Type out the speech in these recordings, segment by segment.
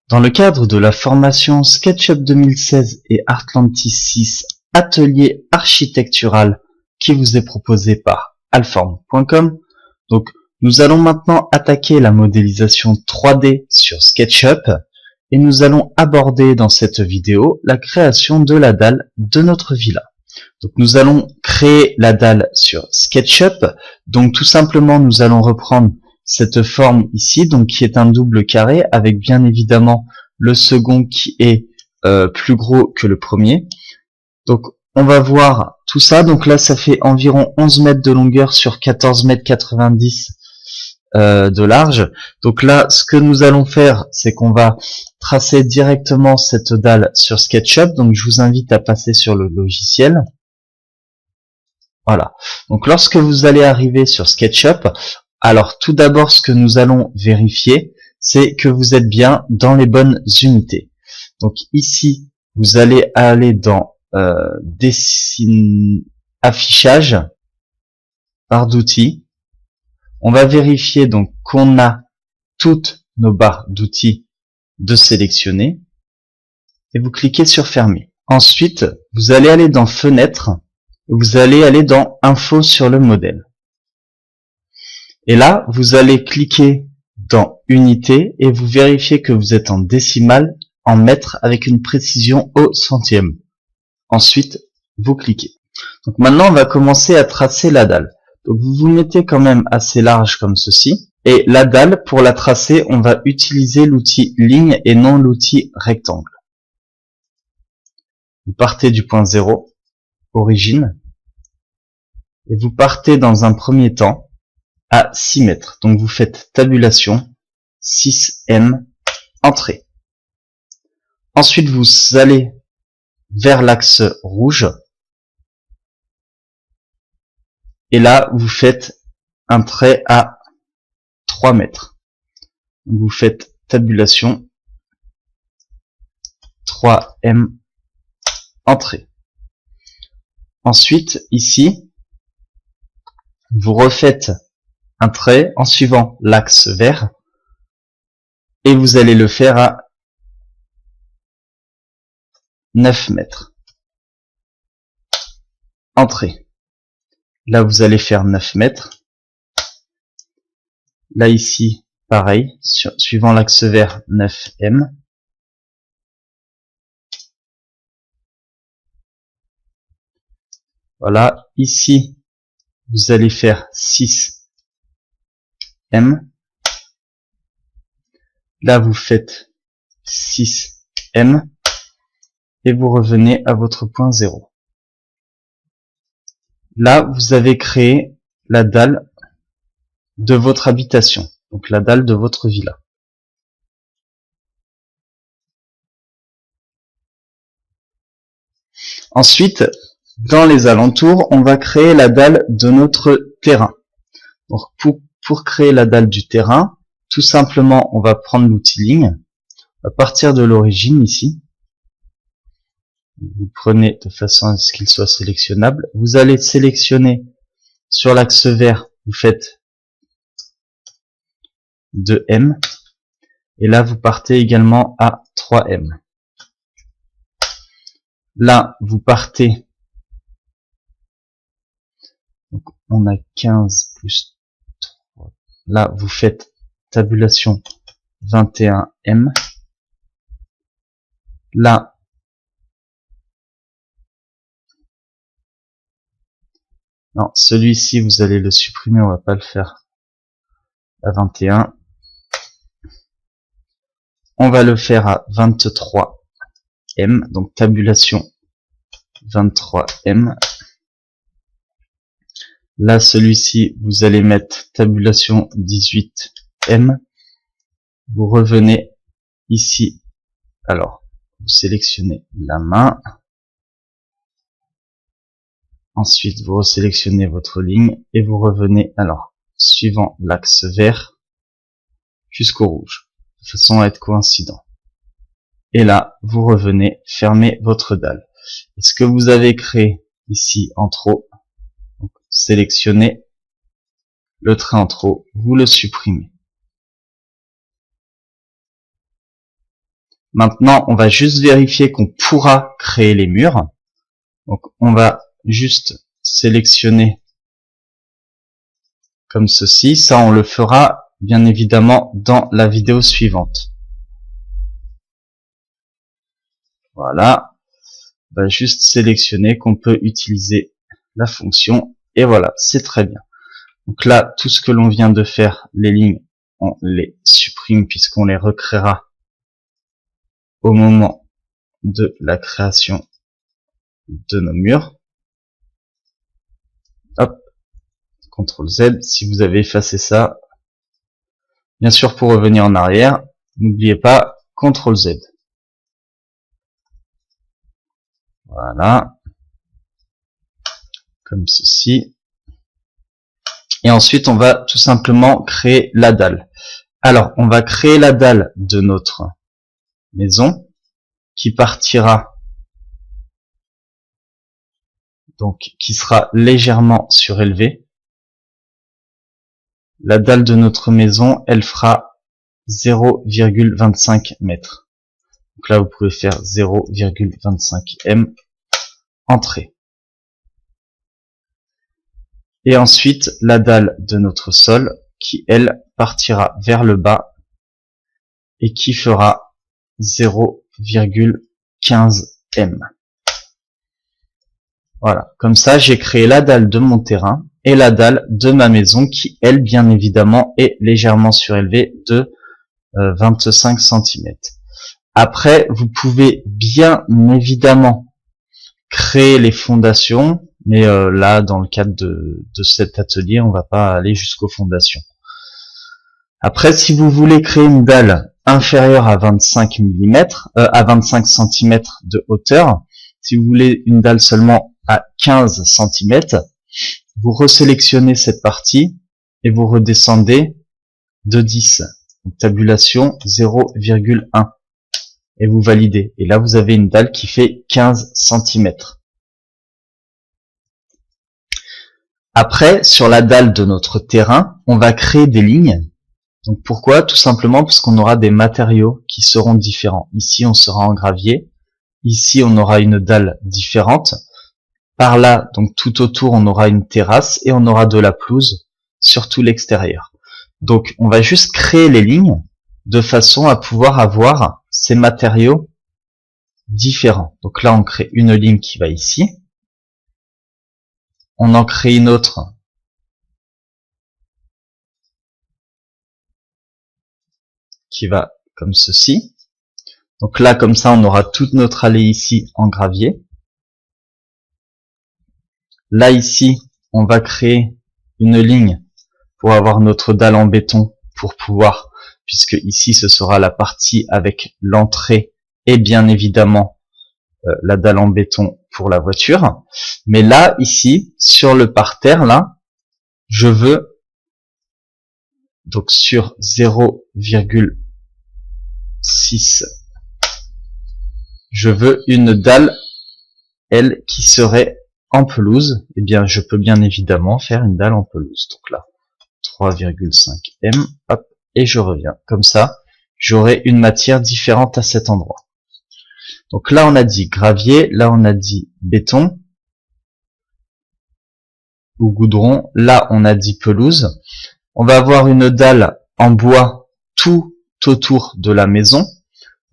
Dans le cadre de la formation SketchUp 2016 et Artlantis 6 Atelier architectural qui vous est proposé par Alform.com, donc nous allons maintenant attaquer la modélisation 3D sur SketchUp et nous allons aborder dans cette vidéo la création de la dalle de notre villa. Donc nous allons créer la dalle sur SketchUp, donc tout simplement nous allons reprendre cette forme ici, donc qui est un double carré avec bien évidemment le second qui est plus gros que le premier. Donc on va voir tout ça, donc là ça fait environ 11 mètres de longueur sur 14 mètres 90 de large. Donc là ce que nous allons faire, c'est qu'on va tracer directement cette dalle sur SketchUp, donc je vous invite à passer sur le logiciel. Voilà, donc lorsque vous allez arriver sur SketchUp, alors tout d'abord ce que nous allons vérifier, c'est que vous êtes bien dans les bonnes unités. Donc ici, vous allez aller dans affichage, barre d'outils. On va vérifier donc qu'on a toutes nos barres d'outils de sélectionner et vous cliquez sur fermer. Ensuite, vous allez aller dans fenêtre et vous allez aller dans info sur le modèle. Et là, vous allez cliquer dans unité et vous vérifiez que vous êtes en décimale, en mètres avec une précision au centième. Ensuite, vous cliquez. Donc maintenant, on va commencer à tracer la dalle. Donc vous vous mettez quand même assez large comme ceci. Et la dalle, pour la tracer, on va utiliser l'outil ligne et non l'outil rectangle. Vous partez du point 0, origine, et vous partez dans un premier temps à 6 mètres. Donc vous faites tabulation, 6M, entrée. Ensuite vous allez vers l'axe rouge. Et là vous faites un trait à 3 mètres. Donc vous faites tabulation, 3M, entrée. Ensuite ici, vous refaites un trait en suivant l'axe vert et vous allez le faire à 9 mètres. Entrée. Là vous allez faire 9 mètres. Là ici, pareil, suivant l'axe vert, 9M. Voilà, ici, vous allez faire 6M. Là, vous faites 6M et vous revenez à votre point 0. Là, vous avez créé la dalle de votre habitation, donc la dalle de votre villa. Ensuite, dans les alentours, on va créer la dalle de notre terrain. Donc pour créer la dalle du terrain, tout simplement, on va prendre l'outil ligne, à partir de l'origine ici. Vous prenez de façon à ce qu'il soit sélectionnable. Vous allez sélectionner sur l'axe vert, vous faites 2M. Et là, vous partez également à 3M. Là, vous partez. Donc, on a 15 plus 3. Là, vous faites tabulation 21M. Là, non, celui-ci, vous allez le supprimer, on va pas le faire à 21. On va le faire à 23M, donc tabulation 23M. Là, celui-ci, vous allez mettre tabulation 18M. Vous revenez ici. Alors, vous sélectionnez la main. Ensuite, vous resélectionnez votre ligne et vous revenez, alors, suivant l'axe vert jusqu'au rouge, de façon à être coïncident. Et là, vous revenez, fermez votre dalle. Et ce que vous avez créé ici en trop, donc, sélectionnez le trait en trop, vous le supprimez. Maintenant, on va juste vérifier qu'on pourra créer les murs. Donc, on va juste sélectionner comme ceci. Ça, on le fera bien évidemment dans la vidéo suivante. Voilà. On va juste sélectionner qu'on peut utiliser la fonction. Et voilà, c'est très bien. Donc là, tout ce que l'on vient de faire, les lignes, on les supprime puisqu'on les recréera au moment de la création de nos murs. Hop, CTRL Z, si vous avez effacé ça. Bien sûr, pour revenir en arrière, n'oubliez pas CTRL Z. Voilà. Comme ceci. Et ensuite, on va tout simplement créer la dalle. Alors, on va créer la dalle de notre maison qui partira, donc qui sera légèrement surélevée. La dalle de notre maison, elle fera 0,25 mètres. Donc là, vous pouvez faire 0,25 m, entrée. Et ensuite, la dalle de notre sol qui, elle, partira vers le bas et qui fera 0,15 m. Voilà, comme ça, j'ai créé la dalle de mon terrain et la dalle de ma maison qui, elle, bien évidemment, est légèrement surélevée de 25 cm. Après, vous pouvez bien évidemment créer les fondations, mais là, dans le cadre de cet atelier, on va pas aller jusqu'aux fondations. Après, si vous voulez créer une dalle inférieure à 25 mm, à 25 cm de hauteur, si vous voulez une dalle seulement à 15 cm, vous resélectionnez cette partie et vous redescendez de 10. Donc, tabulation 0,1. Et vous validez. Et là, vous avez une dalle qui fait 15 cm. Après, sur la dalle de notre terrain, on va créer des lignes. Donc pourquoi? Tout simplement parce qu'on aura des matériaux qui seront différents. Ici, on sera en gravier. Ici, on aura une dalle différente. Par là, donc tout autour, on aura une terrasse et on aura de la pelouse sur tout l'extérieur. Donc, on va juste créer les lignes de façon à pouvoir avoir ces matériaux différents. Donc là, on crée une ligne qui va ici. On en crée une autre qui va comme ceci. Donc là, comme ça, on aura toute notre allée ici en gravier. Là, ici, on va créer une ligne pour avoir notre dalle en béton pour pouvoir, puisque ici, ce sera la partie avec l'entrée et bien évidemment la dalle en béton pour la voiture. Mais là, ici, sur le parterre, là, je veux, donc sur 0,6, je veux une dalle, elle, qui serait en pelouse. Eh bien, je peux bien évidemment faire une dalle en pelouse. Donc là, 3,5 m, hop, et je reviens. Comme ça, j'aurai une matière différente à cet endroit. Donc là, on a dit gravier, là, on a dit béton ou goudron, là, on a dit pelouse. On va avoir une dalle en bois tout autour de la maison.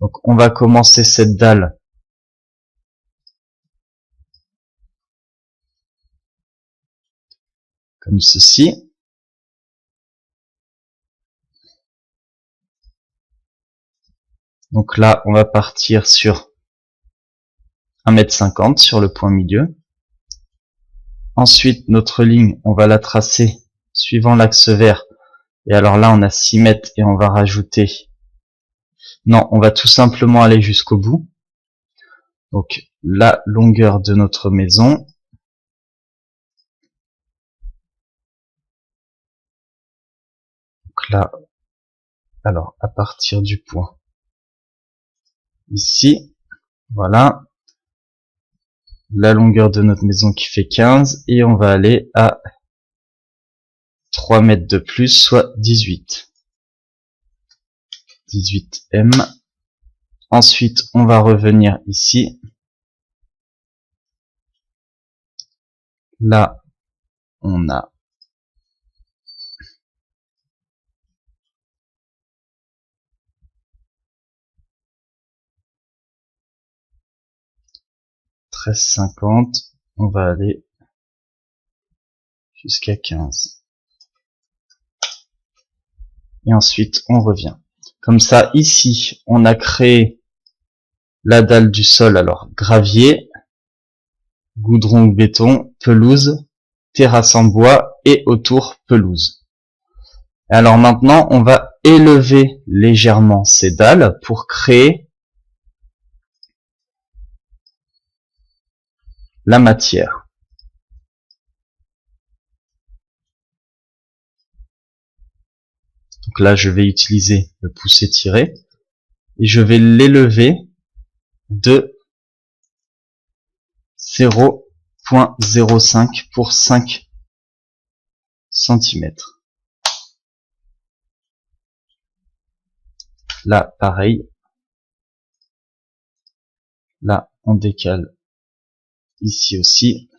Donc, on va commencer cette dalle comme ceci. Donc là, on va partir sur 1,50 m sur le point milieu. Ensuite, notre ligne, on va la tracer suivant l'axe vert. Et alors là, on a 6 mètres et on va rajouter... Non, on va tout simplement aller jusqu'au bout. Donc, la longueur de notre maison. Donc là, alors, à partir du point ici, voilà. La longueur de notre maison qui fait 15 et on va aller à 3 mètres de plus, soit 18. 18 m. Ensuite, on va revenir ici. Là, on a $13,50. On va aller jusqu'à 15. Et ensuite, on revient. Comme ça, ici, on a créé la dalle du sol. Alors, gravier, goudron ou béton, pelouse, terrasse en bois et autour pelouse. Alors maintenant, on va élever légèrement ces dalles pour créer la matière. Donc là, je vais utiliser le pouce étiré et je vais l'élever de 0,05 pour 5 cm. Là, pareil. Là, on décale ici aussi.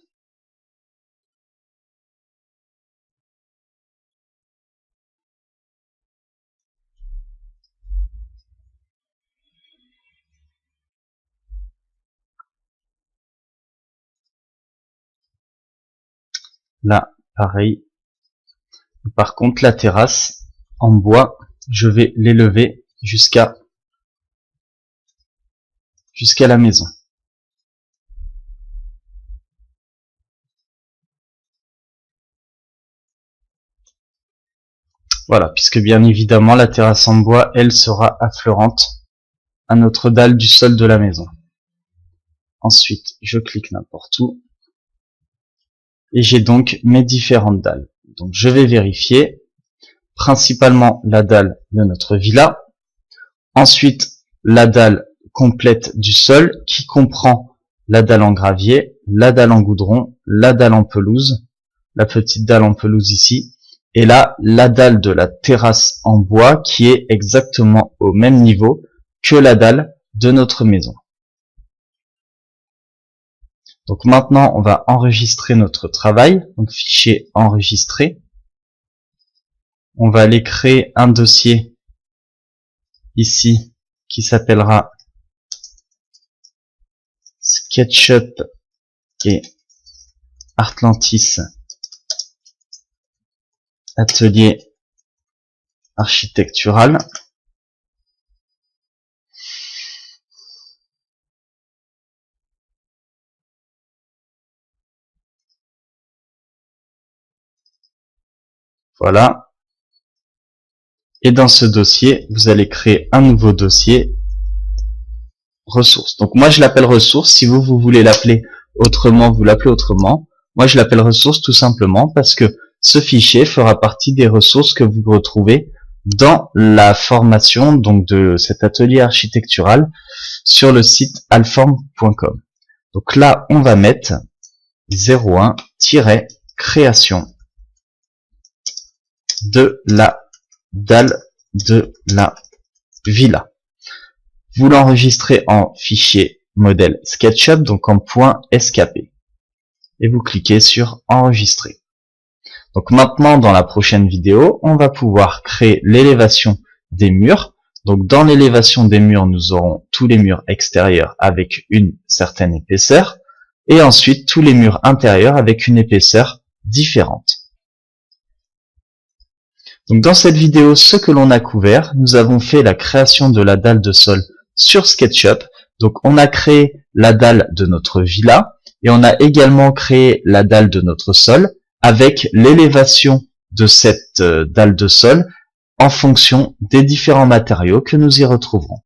Là, pareil. Par contre, la terrasse en bois, je vais l'élever jusqu'à la maison. Voilà, puisque bien évidemment, la terrasse en bois, elle sera affleurante à notre dalle du sol de la maison. Ensuite, je clique n'importe où. Et j'ai donc mes différentes dalles. Donc je vais vérifier principalement la dalle de notre villa. Ensuite, la dalle complète du sol qui comprend la dalle en gravier, la dalle en goudron, la dalle en pelouse, la petite dalle en pelouse ici, et là, la dalle de la terrasse en bois qui est exactement au même niveau que la dalle de notre maison. Donc maintenant, on va enregistrer notre travail. Donc fichier enregistré. On va aller créer un dossier ici qui s'appellera SketchUp et Artlantis Atelier architectural. Voilà. Et dans ce dossier, vous allez créer un nouveau dossier ressources. Donc moi je l'appelle ressources. Si vous voulez l'appeler autrement, vous l'appelez autrement. Moi je l'appelle ressources tout simplement parce que ce fichier fera partie des ressources que vous retrouvez dans la formation donc de cet atelier architectural sur le site alform.com. Donc là on va mettre 01-création de la dalle de la villa. Vous l'enregistrez en fichier modèle SketchUp, donc en .skp. Et vous cliquez sur enregistrer. Donc maintenant, dans la prochaine vidéo, on va pouvoir créer l'élévation des murs. Donc dans l'élévation des murs, nous aurons tous les murs extérieurs avec une certaine épaisseur. Et ensuite, tous les murs intérieurs avec une épaisseur différente. Donc dans cette vidéo, ce que l'on a couvert, nous avons fait la création de la dalle de sol sur SketchUp. Donc on a créé la dalle de notre villa et on a également créé la dalle de notre sol avec l'élévation de cette dalle de sol en fonction des différents matériaux que nous y retrouverons.